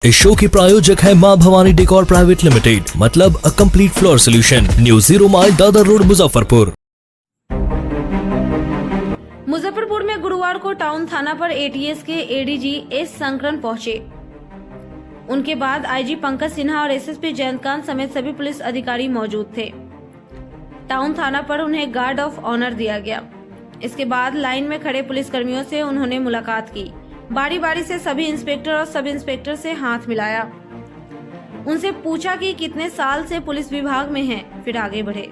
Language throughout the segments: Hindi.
इस शो के प्रायोजक है मां भवानी डेकोर प्राइवेट लिमिटेड, मतलब a complete floor solution, new 0 mile Dadar road, Muzaffarpur. Muzaffarpur में गुरुवार को टाउन थाना पर एटीएस के एडीजी एस शंकरन पहुंचे। उनके बाद आईजी पंकज सिन्हा और एसएसपी जयंतकांत समेत सभी पुलिस अधिकारी मौजूद थे। टाउन थाना पर उन्हें गार्ड ऑफ ऑनर दिया गया। इसके बाद लाइन में खड़े पुलिस कर्मियों से उन्होंने मुलाकात की। बारी बारी से सभी इंस्पेक्टर और सब इंस्पेक्टर से हाथ मिलाया। उनसे पूछा कि कितने साल से पुलिस विभाग में हैं, फिर आगे बढ़े।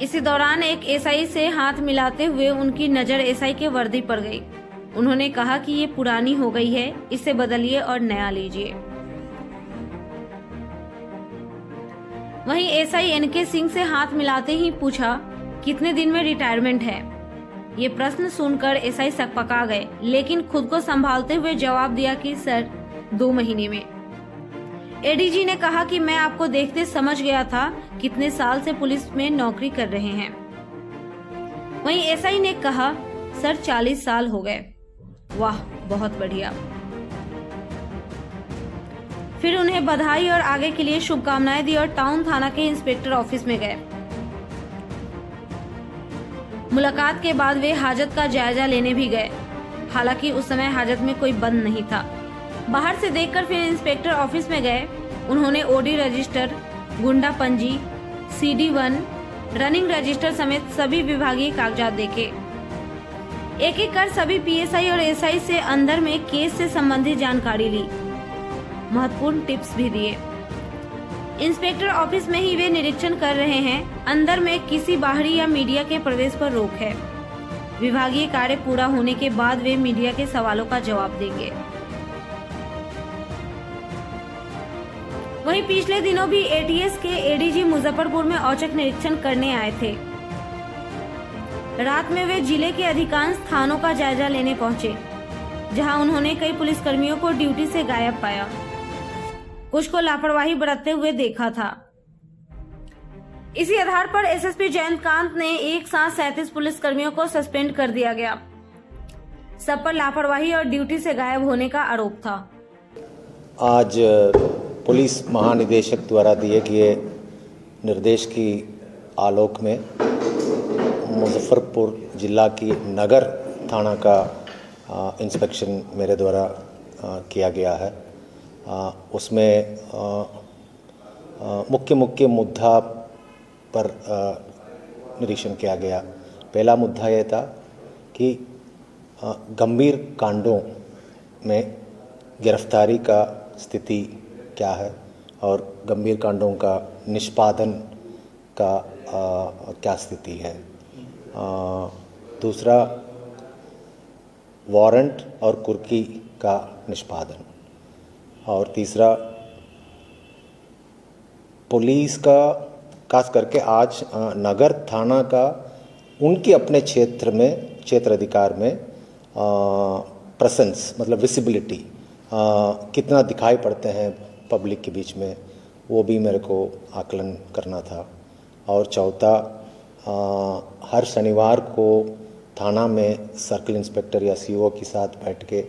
इसी दौरान एक एसआई से हाथ मिलाते हुए उनकी नजर एसआई के वर्दी पर गई। उन्होंने कहा कि ये पुरानी हो गई है, इसे बदलिए और नया लीजिए। वहीं एसआई एनके सिंह से हाथ मिलाते ही पूछा, कितने दिन में रिटायरमेंट है? ये प्रश्न सुनकर एसआई सकपका गए, लेकिन खुद को संभालते हुए जवाब दिया कि सर 2 महीने में। एडीजी ने कहा कि मैं आपको देखते समझ गया था कितने साल से पुलिस में नौकरी कर रहे हैं। वहीं एसआई ने कहा, सर 40 साल हो गए। वाह, बहुत बढ़िया। फिर उन्हें बधाई और आगे के लिए शुभकामनाएं दी और टाउन थाना के इंस्पेक्टर ऑफिस में गए। मुलाकात के बाद वे हाजत का जायजा लेने भी गए। हालांकि उस समय हाजत में कोई बंद नहीं था। बाहर से देखकर फिर इंस्पेक्टर ऑफिस में गए। उन्होंने ओडी रजिस्टर, गुंडा पंजी, CD1, रनिंग रजिस्टर समेत सभी विभागीय कागजात देखे। एक एक कर सभी पीएसआई और एसआई से अंदर में केस से संबंधित जानकारी ली। महत्वपूर्ण टिप्स भी दिए। इंस्पेक्टर ऑफिस में ही वे निरीक्षण कर रहे हैं। अंदर में किसी बाहरी या मीडिया के प्रवेश पर रोक है। विभागीय कार्य पूरा होने के बाद वे मीडिया के सवालों का जवाब देंगे। वहीं पिछले दिनों भी एटीएस के एडीजी मुजफ्फरपुर में औचक निरीक्षण करने आए थे। रात में वे जिले के अधिकांश थानों का जायजा लेने पहुंचे, जहां उन्होंने कई पुलिसकर्मियों को ड्यूटी से गायब पाया। कुछ को लापरवाही बरतते हुए देखा था। इसी आधार पर एसएसपी जयंतकांत ने एक साथ 37 पुलिसकर्मियों को सस्पेंड कर दिया गया। सब पर लापरवाही और ड्यूटी से गायब होने का आरोप था। आज पुलिस महानिदेशक द्वारा दिए गए निर्देश की आलोक में मुजफ्फरपुर जिला की नगर थाना का इंस्पेक्शन मेरे द्वारा किया गया है। उसमें मुख्य मुद्दा पर निरीक्षण किया गया। पहला मुद्दा यह था कि गंभीर कांडों में गिरफ्तारी का स्थिति क्या है और गंभीर कांडों का निष्पादन का क्या स्थिति है। दूसरा, वारंट और कुर्की का निष्पादन। और तीसरा, पुलिस का खास करके आज नगर थाना का उनके अपने क्षेत्र अधिकार में प्रेजेंस, मतलब विजिबिलिटी कितना दिखाई पड़ते हैं पब्लिक के बीच में, वो भी मेरे को आकलन करना था। और चौथा, हर शनिवार को थाना में सर्किल इंस्पेक्टर या सीओ के साथ बैठ के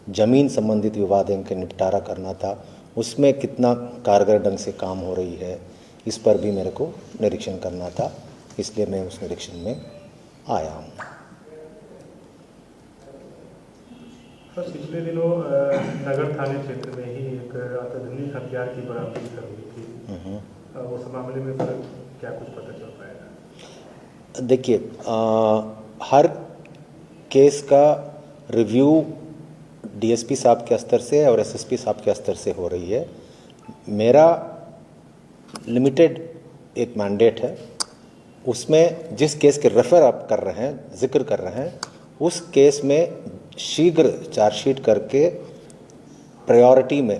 ज़मीन संबंधित विवादों के निपटारा करना था। उसमें कितना कारगर ढंग से काम हो रही है, इस पर भी मेरे को निरीक्षण करना था। इसलिए मैं उस निरीक्षण में आया हूँ। सर, पिछले दिनों नगर थाने क्षेत्र में ही एक अत्याधुनिक हथियार की बरामदगी हुई थी। उस मामले में सर क्या कुछ पता चल पाएगा? देखिए, हर केस का रिव्यू डीएसपी साहब के स्तर से और एसएसपी साहब के स्तर से हो रही है। मेरा लिमिटेड एक मैंडेट है। उसमें जिस केस के रेफर आप कर रहे हैं, जिक्र कर रहे हैं, उस केस में शीघ्र चार्जशीट करके प्रायोरिटी में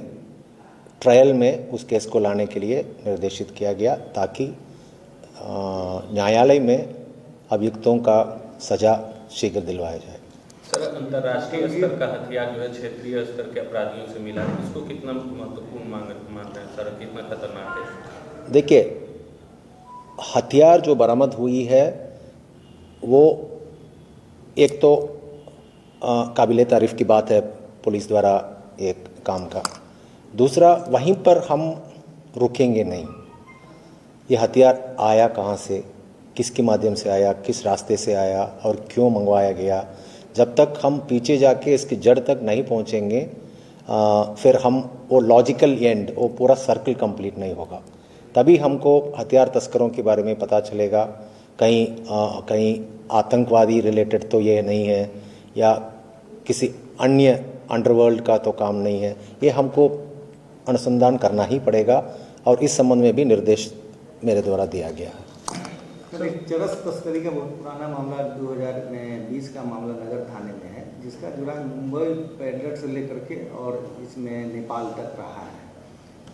ट्रायल में उस केस को लाने के लिए निर्देशित किया गया, ताकि न्यायालय में अभियुक्तों का सजा शीघ्र दिलवाया जाए। सर, अंतर्राष्ट्रीय स्तर का हथियार जो है क्षेत्रीय स्तर के अपराधियों से मिला है, इसको कितना महत्वपूर्ण मान रहे हैं सर, कितना खतरनाक है? देखिए, हथियार जो बरामद हुई है वो एक तो काबिले तारीफ की बात है, पुलिस द्वारा एक काम का। दूसरा, वहीं पर हम रुकेंगे नहीं। ये हथियार आया कहाँ से, किसके माध्यम से आया, किस रास्ते से आया और क्यों मंगवाया गया, जब तक हम पीछे जाके इसकी जड़ तक नहीं पहुँचेंगे फिर हम वो लॉजिकल एंड, वो पूरा सर्कल कंप्लीट नहीं होगा। तभी हमको हथियार तस्करों के बारे में पता चलेगा। कहीं आतंकवादी रिलेटेड तो ये नहीं है या किसी अन्य अंडरवर्ल्ड का तो काम नहीं है। ये हमको अनुसंधान करना ही पड़ेगा और इस संबंध में भी निर्देश मेरे द्वारा दिया गया है। सर, एक चरस तस्करी का बहुत पुराना मामला 2020 का मामला नगर थाने में है, जिसका जुड़ा मुंबई पैडलर से लेकर के और इसमें नेपाल तक रहा है।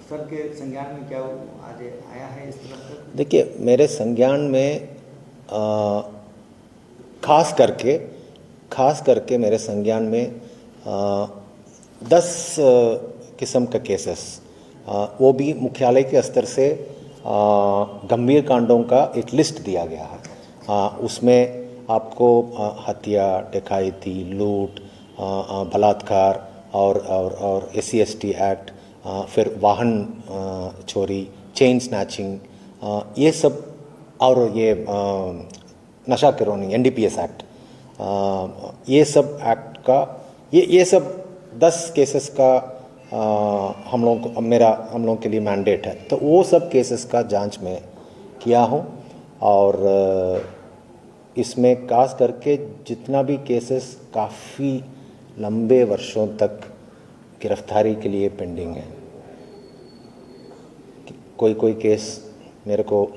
सर के संज्ञान में क्या आज आया है इस तरह का? देखिए, मेरे संज्ञान में खास करके मेरे संज्ञान में 10 किस्म का केसेस, वो भी मुख्यालय के स्तर से गंभीर कांडों का एक लिस्ट दिया गया है। उसमें आपको हत्या, डकैती, लूट, बलात्कार और SC/ST एक्ट, फिर वाहन चोरी, चेन स्नैचिंग, ये सब, और ये नशा किरोनी NDPS एक्ट, ये सब एक्ट का ये सब 10 केसेस का हम लोगों के लिए मैंडेट है। तो वो सब केसेस का जांच मैं किया हूँ और इसमें खास करके जितना भी केसेस काफ़ी लंबे वर्षों तक गिरफ्तारी के लिए पेंडिंग है। कोई केस मेरे को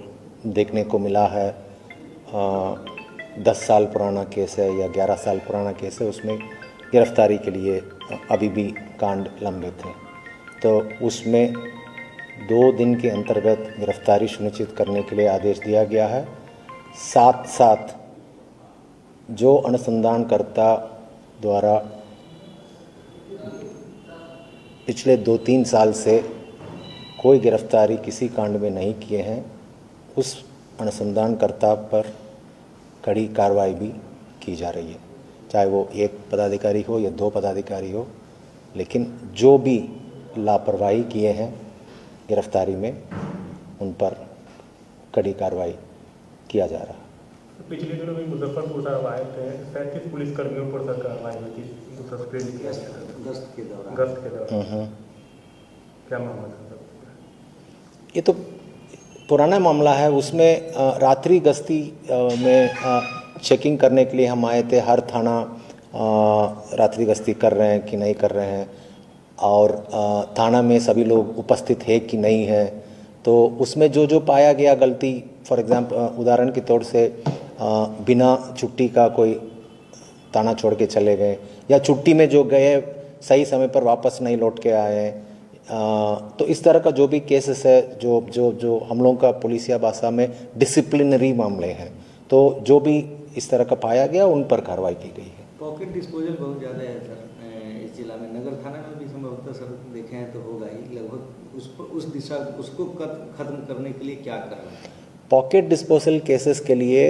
देखने को मिला है 10 साल पुराना केस है या 11 साल पुराना केस है, उसमें गिरफ्तारी के लिए अभी भी कांड लंबित हैं। तो उसमें 2 दिन के अंतर्गत गिरफ्तारी सुनिश्चित करने के लिए आदेश दिया गया है। साथ साथ जो अनुसंधानकर्ता द्वारा पिछले 2-3 साल से कोई गिरफ्तारी किसी कांड में नहीं किए हैं, उस अनुसंधानकर्ता पर कड़ी कार्रवाई भी की जा रही है, चाहे वो 1 पदाधिकारी हो या 2 पदाधिकारी हो। लेकिन जो भी लापरवाही किए हैं गिरफ्तारी में, उन पर कड़ी कार्रवाई किया जा रहा है। पिछले दिनों में मुजफ्फरपुर साहब आए थे, 37 पुलिसकर्मियों पर सर कार्रवाई हुई थी गश्त के दौरान। क्या मामला था सर? ये तो पुराना मामला है। उसमें रात्रि गश्ती में चेकिंग करने के लिए हम आए थे। हर थाना रात्रि गश्ती कर रहे हैं कि नहीं कर रहे हैं, और थाना में सभी लोग उपस्थित है कि नहीं है। तो उसमें जो पाया गया गलती, फॉर एग्जांपल उदाहरण के तौर से बिना छुट्टी का कोई थाना छोड़ के चले गए, या छुट्टी में जो गए सही समय पर वापस नहीं लौट के आए, तो इस तरह का जो भी केसेस है, जो हम लोगों का पुलिसिया भाषा में डिसिप्लिनरी मामले हैं, तो जो भी इस तरह का पाया गया उन पर कार्रवाई की गई है। पॉकेट डिस्पोजल बहुत ज़्यादा है सर इस जिला में। नगर थाना में भी संभवतः सर देखे हैं तो होगा ही लगभग। उस दिशा उसको खत्म करने के लिए क्या कर रहे हैं? पॉकेट डिस्पोजल केसेस के लिए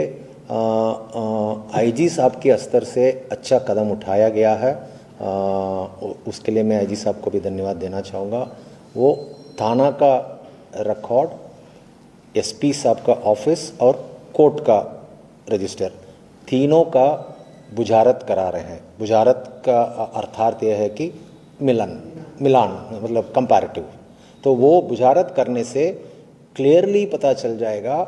IG साहब के स्तर से अच्छा कदम उठाया गया है। उसके लिए मैं IG साहब को भी धन्यवाद देना चाहूँगा। वो थाना का रिकॉर्ड, SP साहब का ऑफिस और कोर्ट का रजिस्टर, तीनों का बुझारत करा रहे हैं। बुझारत का अर्थात यह है कि मिलान मतलब कंपैरेटिव। तो वो बुझारत करने से क्लियरली पता चल जाएगा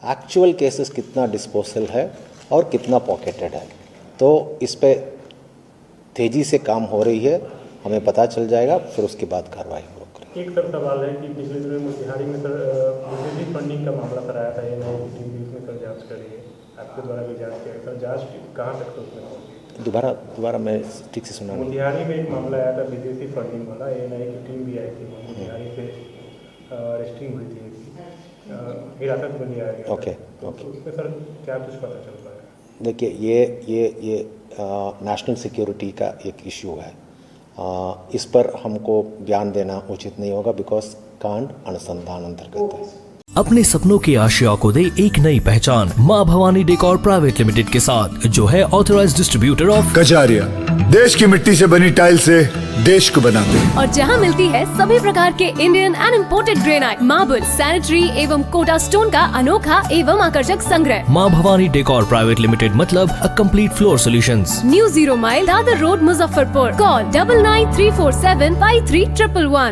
एक्चुअल केसेस कितना डिस्पोजल है और कितना पॉकेटेड है। तो इस पे तेज़ी से काम हो रही है, हमें पता चल जाएगा, फिर उसके बाद कार्रवाई हो। एक सर सवाल है कि पिछले दिनों मोतिहारी में सर विदेशी फंडिंग का मामला कराया था, ये नई टीम भी उसमें सर जाँच कर रही है, आपके द्वारा भी जाँच किया सर, जाँच कहाँ तक तो उसमें पहुँची? दोबारा मैं ठीक से सुना नहीं। मोतिहारी में एक मामला आया था विदेशी फंडिंग वाला, ANI की टीम भी आई थी, मोतिहारी से अरेस्टिंग हुई थी, हिरासत में लिया गया। ओके। उसमें सर क्या कुछ पता चल पाया? देखिए, ये नेशनल सिक्योरिटी का एक इश्यू है। इस पर हमको बयान देना उचित नहीं होगा, बिकॉज कांड अनुसंधान अंतर्गत है। अपने सपनों की आशिया को दे एक नई पहचान माँ भवानी डेकोर प्राइवेट लिमिटेड के साथ, जो है ऑथराइज्ड डिस्ट्रीब्यूटर ऑफ कजारिया। देश की मिट्टी से बनी टाइल से देश को बनाते हैं। और जहां मिलती है सभी प्रकार के Indian and imported granite, marble, sanitary एवं कोटा स्टोन का अनोखा एवं आकर्षक संग्रह। माँ भवानी डेकोर प्राइवेट लिमिटेड मतलब a complete floor solutions. New 0 mile Dadar road, Muzaffarpur. Call 9934753111।